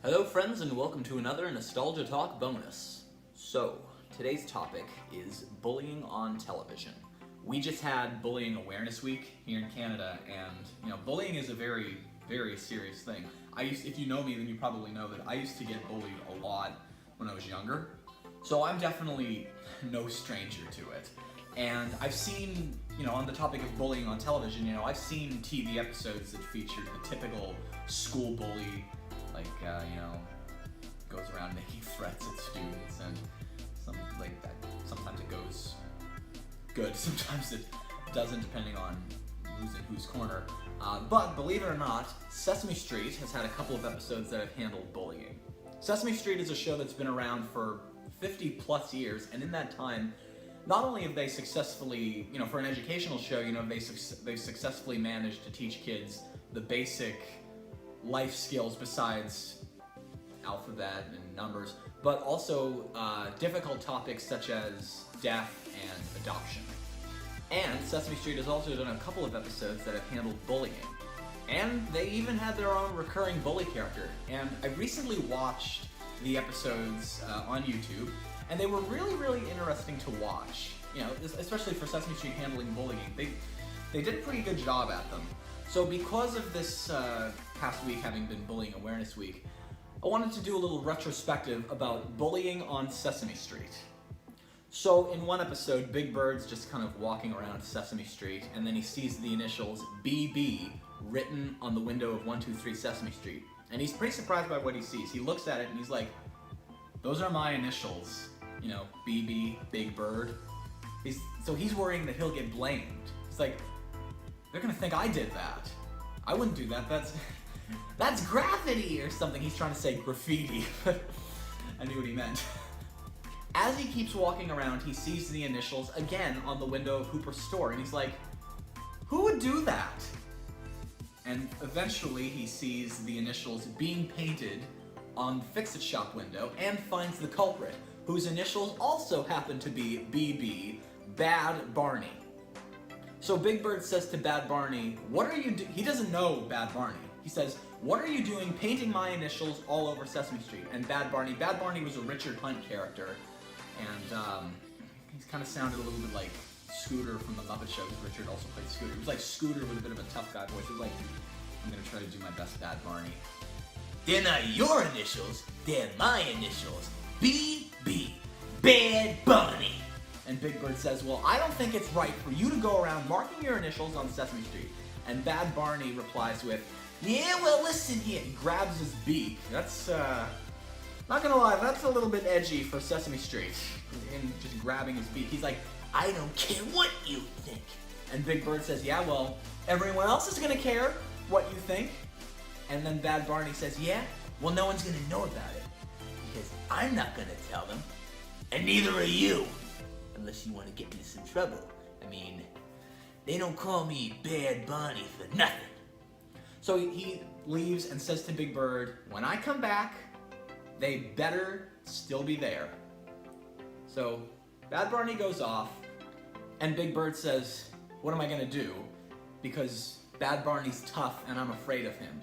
Hello friends and welcome to another Nostalgia Talk bonus. So, today's topic is bullying on television. We just had Bullying Awareness Week here in Canada, and bullying is a very, very serious thing. If you know me, then you probably know that I used to get bullied a lot when I was younger. So I'm definitely no stranger to it. And I've seen, on the topic of bullying on television, I've seen TV episodes that featured the typical school bully, goes around making threats at students and something like that. Sometimes it goes good, sometimes it doesn't, depending on who's in whose corner. But believe it or not, Sesame Street has had a couple of episodes that have handled bullying. Sesame Street is a show that's been around for 50 plus years, and in that time, not only have they successfully, for an educational show, they've successfully managed to teach kids the basic life skills besides alphabet and numbers, but also difficult topics such as death and adoption. And Sesame Street has also done a couple of episodes that have handled bullying. And they even had their own recurring bully character. And I recently watched the episodes on YouTube, and they were really, really interesting to watch. Especially for Sesame Street handling bullying. They did a pretty good job at them. So because of this past week having been Bullying Awareness Week, I wanted to do a little retrospective about bullying on Sesame Street. So in one episode, Big Bird's just kind of walking around Sesame Street, and then he sees the initials BB written on the window of 123 Sesame Street. And he's pretty surprised by what he sees. He looks at it and he's like, those are my initials, BB, Big Bird. So he's worrying that he'll get blamed. He's like, they're gonna think I did that. I wouldn't do that, that's graffiti or something. He's trying to say graffiti, but I knew what he meant. As he keeps walking around, he sees the initials again on the window of Hooper's store, and he's like, who would do that? And eventually he sees the initials being painted on the Fix-It Shop window and finds the culprit, whose initials also happen to be BB, Bad Barney. So Big Bird says to Bad Barney, what are you doing? He doesn't know Bad Barney. He says, what are you doing painting my initials all over Sesame Street? And Bad Barney was a Richard Hunt character, and he's kind of sounded a little bit like Scooter from the Muppet Show, because Richard also played Scooter. He was like Scooter with a bit of a tough guy voice. He was like, I'm gonna try to do my best Bad Barney. They're not your initials, they're my initials. BB, Bad Barney. And Big Bird says, well, I don't think it's right for you to go around marking your initials on Sesame Street. And Bad Barney replies with, yeah, well, listen here. he grabs his beak. That's, not gonna lie, that's a little bit edgy for Sesame Street. Him just grabbing his beak. He's like, I don't care what you think. and Big Bird says, yeah, well, everyone else is gonna care what you think. And then Bad Barney says, yeah, well, no one's gonna know about it, because I'm not gonna tell them, and neither are you. Unless you want to get into some trouble. I mean, they don't call me Bad Barney for nothing. So he leaves and says to Big Bird, when I come back, they better still be there. So Bad Barney goes off, and Big Bird says, what am I gonna do? Because Bad Barney's tough and I'm afraid of him.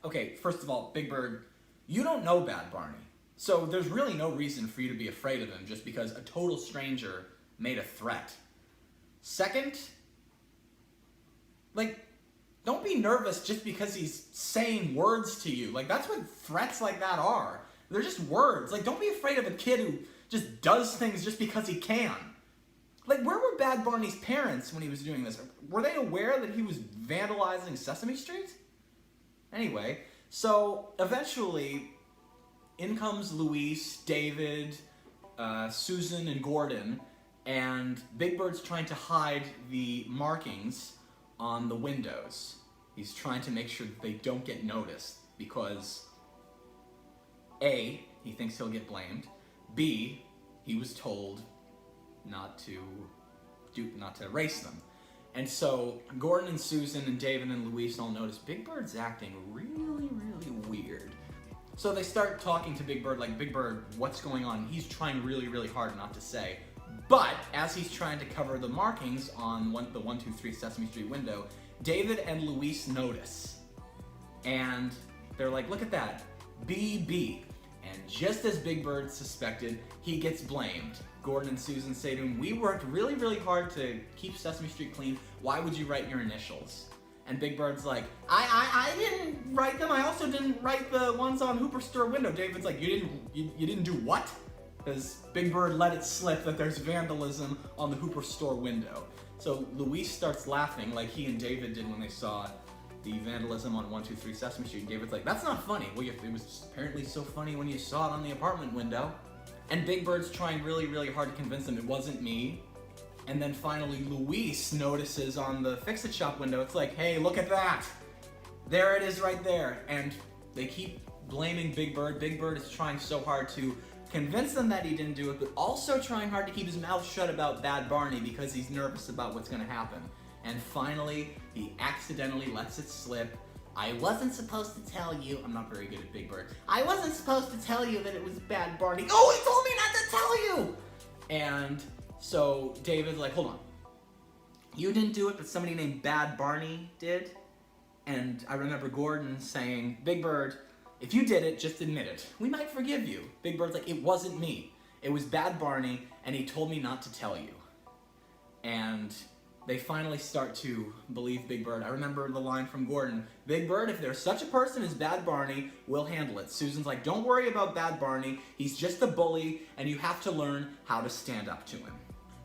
Okay, first of all, Big Bird, you don't know Bad Barney. So there's really no reason for you to be afraid of him just because a total stranger made a threat. Second, don't be nervous just because he's saying words to you. That's what threats like that are. They're just words. Don't be afraid of a kid who just does things just because he can. Where were Bad Barney's parents when he was doing this? Were they aware that he was vandalizing Sesame Street? Anyway, so eventually, in comes Luis, David, Susan, and Gordon, and Big Bird's trying to hide the markings on the windows. He's trying to make sure that they don't get noticed because A, he thinks he'll get blamed, B, he was told not to erase them. And so Gordon and Susan and David and Luis all notice Big Bird's acting really, really weird. So they start talking to Big Bird, Big Bird, what's going on? He's trying really, really hard not to say. But as he's trying to cover the markings on the 123 Sesame Street window, David and Luis notice. And they're like, look at that. BB. And just as Big Bird suspected, he gets blamed. Gordon and Susan say to him, we worked really, really hard to keep Sesame Street clean. Why would you write your initials? And Big Bird's like, I didn't write them. I also didn't write the ones on Hooper's store window. David's like, you didn't do what? Because Big Bird let it slip that there's vandalism on the Hooper store window. So Luis starts laughing like he and David did when they saw the vandalism on 123 Sesame Street. And David's like, that's not funny. Well, it was apparently so funny when you saw it on the apartment window. And Big Bird's trying really, really hard to convince him it wasn't me. And then finally Luis notices on the Fix-It Shop window, it's like, hey, look at that. There it is right there. And they keep blaming Big Bird. Big Bird is trying so hard to convince them that he didn't do it, but also trying hard to keep his mouth shut about Bad Barney because he's nervous about what's gonna happen. And finally, he accidentally lets it slip. I wasn't supposed to tell you. I'm not very good at Big Bird. I wasn't supposed to tell you that it was Bad Barney. Oh, he told me not to tell you! And so David's like, hold on. You didn't do it, but somebody named Bad Barney did? And I remember Gordon saying, Big Bird, if you did it, just admit it. We might forgive you. Big Bird's like, it wasn't me. It was Bad Barney, and he told me not to tell you. And they finally start to believe Big Bird. I remember the line from Gordon, Big Bird, if there's such a person as Bad Barney, we'll handle it. Susan's like, don't worry about Bad Barney. He's just a bully, and you have to learn how to stand up to him.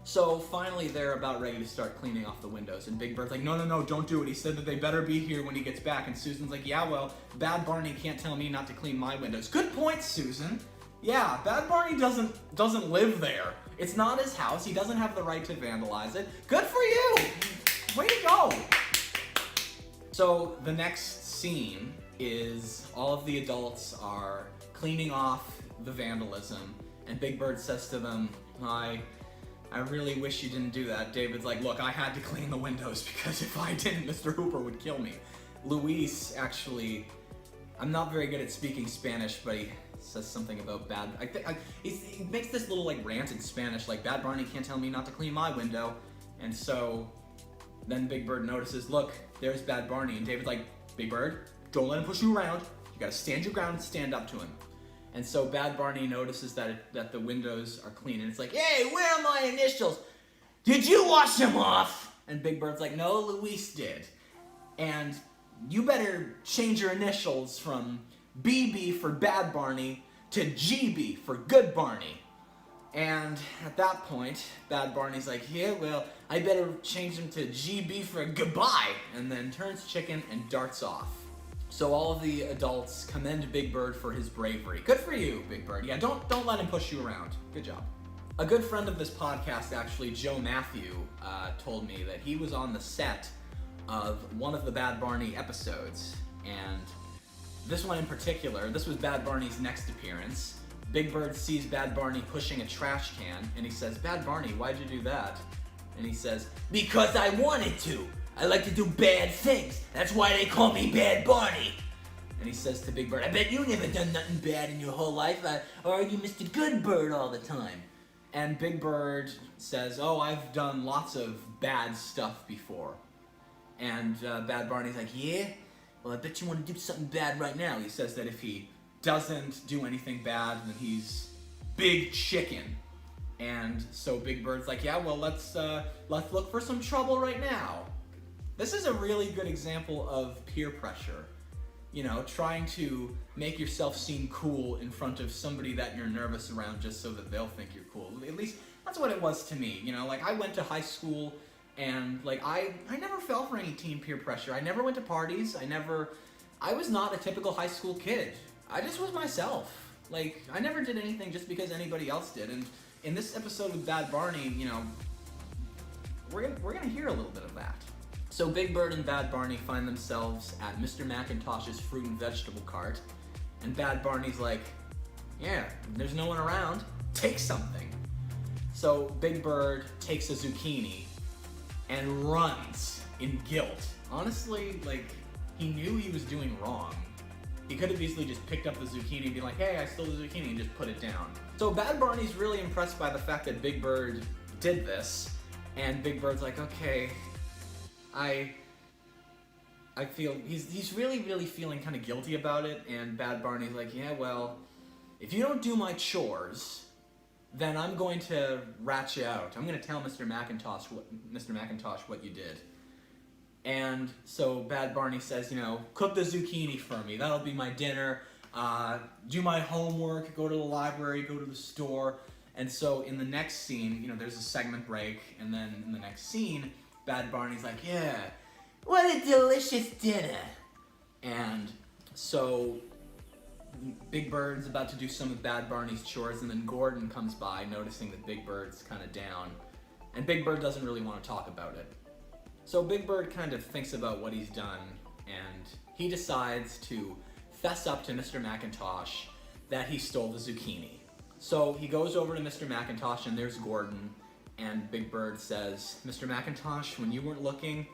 So finally they're about ready to start cleaning off the windows, and Big Bird's like, no, don't do it. He said that they better be here when he gets back. And Susan's like, yeah, well, Bad Barney can't tell me not to clean my windows. Good point, Susan. Yeah, Bad Barney doesn't live there. It's not his house. He doesn't have the right to vandalize it. Good for you! Way to go! So the next scene is all of the adults are cleaning off the vandalism, and Big Bird says to them, I really wish you didn't do that. David's like, look, I had to clean the windows because if I didn't, Mr. Hooper would kill me. Luis actually, I'm not very good at speaking Spanish, but he says something about he makes this little like rant in Spanish, like Bad Barney can't tell me not to clean my window. And so then Big Bird notices, look, there's Bad Barney. And David's like, Big Bird, don't let him push you around. You gotta stand your ground and stand up to him. And so Bad Barney notices that the windows are clean, and it's like, hey, where are my initials? Did you wash them off? And Big Bird's like, no, Luis did. And you better change your initials from BB for Bad Barney to GB for Good Barney. And at that point, Bad Barney's like, yeah, well, I better change them to GB for Goodbye, and then turns chicken and darts off. So all of the adults commend Big Bird for his bravery. Good for you, Big Bird. Yeah, don't let him push you around. Good job. A good friend of this podcast, actually, Joe Matthew, told me that he was on the set of one of the Bad Barney episodes, and this one in particular, this was Bad Barney's next appearance. Big Bird sees Bad Barney pushing a trash can, and he says, Bad Barney, why'd you do that? And he says, because I wanted to. I like to do bad things. That's why they call me Bad Barney. And he says to Big Bird, I bet you never done nothing bad in your whole life, or are you Mr. Good Bird all the time? And Big Bird says, oh, I've done lots of bad stuff before. And Bad Barney's like, yeah? Well, I bet you want to do something bad right now. He says that if he doesn't do anything bad, then he's big chicken. And so Big Bird's like, yeah, well, let's look for some trouble right now. This is a really good example of peer pressure. You know, trying to make yourself seem cool in front of somebody that you're nervous around just so that they'll think you're cool. At least that's what it was to me. You know, like I went to high school and like I never fell for any teen peer pressure. I never went to parties. I was not a typical high school kid. I just was myself. Like I never did anything just because anybody else did. And in this episode with Bad Barney, you know, we're gonna hear a little bit of that. So Big Bird and Bad Barney find themselves at Mr. McIntosh's fruit and vegetable cart, and Bad Barney's like, yeah, there's no one around, take something. So Big Bird takes a zucchini and runs in guilt. Honestly, like, he knew he was doing wrong. He could have easily just picked up the zucchini and be like, hey, I stole the zucchini, and just put it down. So Bad Barney's really impressed by the fact that Big Bird did this, and Big Bird's like, okay, I feel he's really feeling kind of guilty about it, and Bad Barney's like, yeah, well, if you don't do my chores, then I'm going to rat you out. I'm going to tell Mr. McIntosh what you did. And so Bad Barney says, you know, cook the zucchini for me. That'll be my dinner. Do my homework, go to the library, go to the store. And so in the next scene, you know, there's a segment break, and then in the next scene, Bad Barney's like, yeah, What a delicious dinner. and so Big Bird's about to do some of Bad Barney's chores, and then Gordon comes by, noticing that Big Bird's kind of down, and Big Bird doesn't really want to talk about it. So Big Bird kind of thinks about what he's done, and he decides to fess up to Mr. McIntosh that he stole the zucchini. So he goes over to Mr. McIntosh, and there's Gordon, and Big Bird says, Mr. McIntosh, when you weren't looking,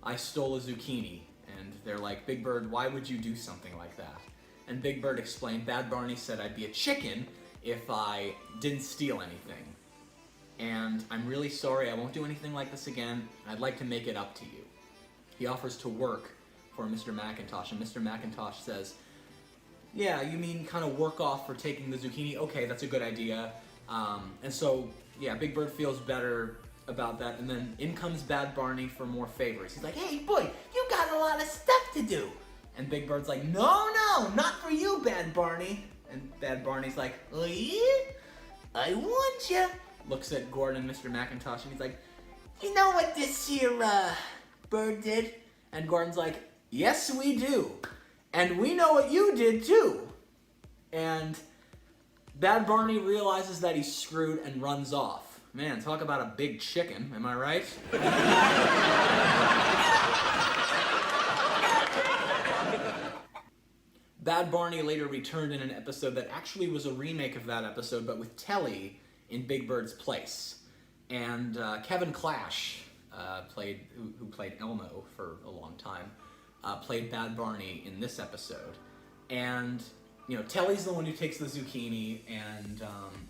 I stole a zucchini. And they're like, Big Bird, why would you do something like that? And Big Bird explained, Bad Barney said I'd be a chicken if I didn't steal anything. And I'm really sorry, I won't do anything like this again. I'd like to make it up to you. He offers to work for Mr. McIntosh, and Mr. McIntosh says, yeah, you mean kind of work off for taking the zucchini? Okay, that's a good idea. And so, yeah, Big Bird feels better about that, and then in comes Bad Barney for more favors. He's like, hey, boy, you got a lot of stuff to do. And Big Bird's like, no, not for you, Bad Barney. And Bad Barney's like, oh yeah? I want you. Looks at Gordon and Mr. McIntosh, and he's like, you know what this here, Bird did? And Gordon's like, yes, we do. And we know what you did, too. And Bad Barney realizes that he's screwed and runs off. Man, talk about a big chicken, am I right? Bad Barney later returned in an episode that actually was a remake of that episode, but with Telly in Big Bird's place. And Kevin Clash, who played Elmo for a long time, played Bad Barney in this episode. And, you know, Telly's the one who takes the zucchini and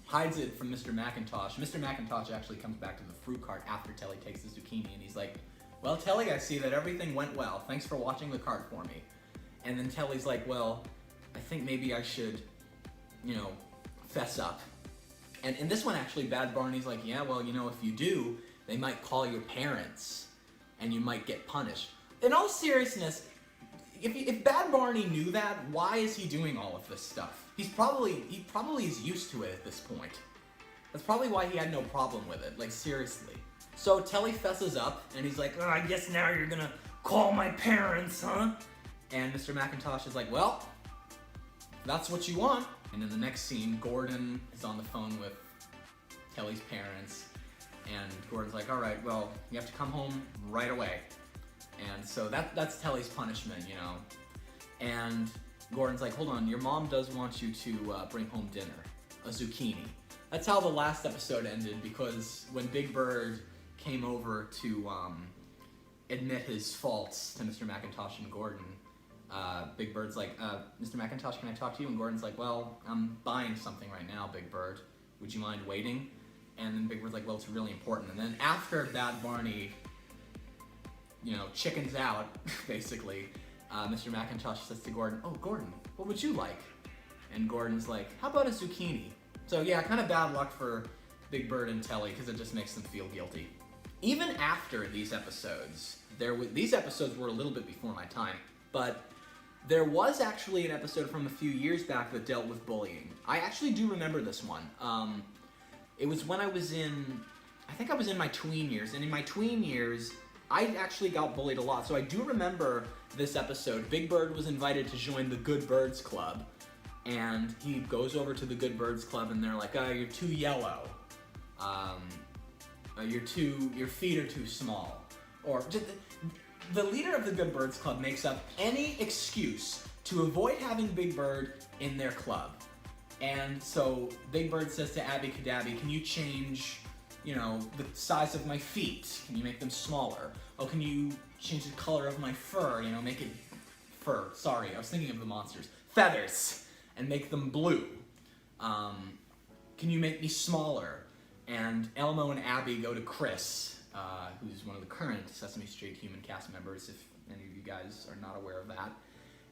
hides it from Mr. McIntosh. Mr. McIntosh actually comes back to the fruit cart after Telly takes the zucchini, and he's like, well, Telly, I see that everything went well. Thanks for watching the cart for me. And then Telly's like, well, I think maybe I should, you know, fess up. And in this one, actually, Bad Barney's like, yeah, well, you know, if you do, they might call your parents, and you might get punished. In all seriousness, if Bad Barney knew that, why is he doing all of this stuff? He probably is used to it at this point. That's probably why he had no problem with it, like, seriously. So Telly fesses up, and he's like, oh, I guess now you're gonna call my parents, huh? And Mr. McIntosh is like, well, that's what you want. And in the next scene, Gordon is on the phone with Telly's parents, and Gordon's like, all right, well, you have to come home right away. And so that's Telly's punishment, you know. And Gordon's like, hold on, your mom does want you to bring home dinner, a zucchini. That's how the last episode ended, because when Big Bird came over to admit his faults to Mr. McIntosh and Gordon, Big Bird's like, Mr. McIntosh, can I talk to you? And Gordon's like, well, I'm buying something right now, Big Bird. Would you mind waiting? And then Big Bird's like, well, it's really important. And then after Bad Barney, you know, chickens out, basically, Mr. McIntosh says to Gordon, oh, Gordon, what would you like? And Gordon's like, how about a zucchini? So yeah, kind of bad luck for Big Bird and Telly, because it just makes them feel guilty. Even after these episodes, these episodes were a little bit before my time, but there was actually an episode from a few years back that dealt with bullying. I actually do remember this one. It was when I think I was in my tween years, and in my tween years, I actually got bullied a lot, so I do remember this episode. Big Bird was invited to join the Good Birds Club, and he goes over to the Good Birds Club, and they're like, you're too yellow. Your feet are too small. Or just, the leader of the Good Birds Club makes up any excuse to avoid having Big Bird in their club. And so Big Bird says to Abby Cadabby, can you change, you know, the size of my feet? Can you make them smaller? Oh, can you change the color of my fur? You know, make it fur. Sorry, I was thinking of the monsters. Feathers, and make them blue. Can you make me smaller? And Elmo and Abby go to Chris, who's one of the current Sesame Street human cast members. If any of you guys are not aware of that.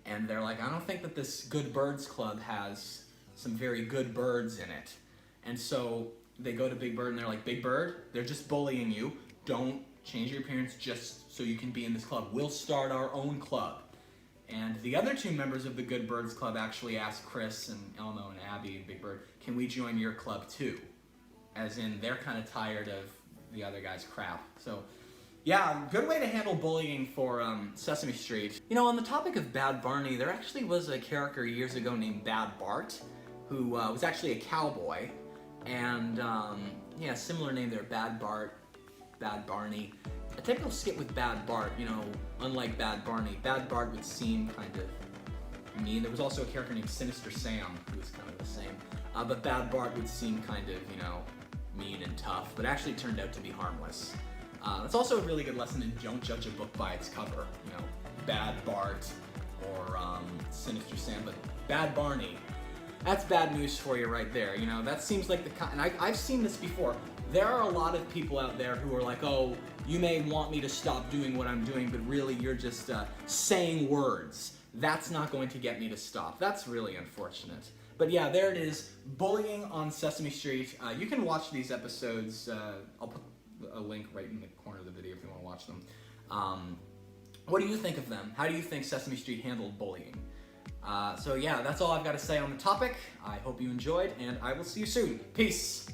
And they're like, I don't think that this Good Birds Club has some very good birds in it. And so they go to Big Bird and they're like, Big Bird, they're just bullying you. Don't change your appearance just so you can be in this club. We'll start our own club. And the other two members of the Good Birds Club actually asked Chris and Elmo and Abby and Big Bird, can we join your club too? As in, they're kind of tired of the other guy's crap. So, yeah, good way to handle bullying for Sesame Street. You know, on the topic of Bad Barney, there actually was a character years ago named Bad Bart, who was actually a cowboy. And, yeah, similar name there, Bad Bart, Bad Barney. A typical skit with Bad Bart, you know, unlike Bad Barney, Bad Bart would seem kind of mean. There was also a character named Sinister Sam, who was kind of the same. But Bad Bart would seem kind of, you know, mean and tough, but actually turned out to be harmless. It's also a really good lesson in don't judge a book by its cover. You know, Bad Bart or Sinister Sam, but Bad Barney, that's bad news for you right there. You know, that seems like the and I've seen this before. There are a lot of people out there who are like, oh, you may want me to stop doing what I'm doing, but really you're just saying words. That's not going to get me to stop. That's really unfortunate. But yeah, there it is, bullying on Sesame Street. You can watch these episodes. I'll put a link right in the corner of the video if you want to watch them. What do you think of them? How do you think Sesame Street handled bullying? So yeah, that's all I've got to say on the topic. I hope you enjoyed, and I will see you soon. Peace!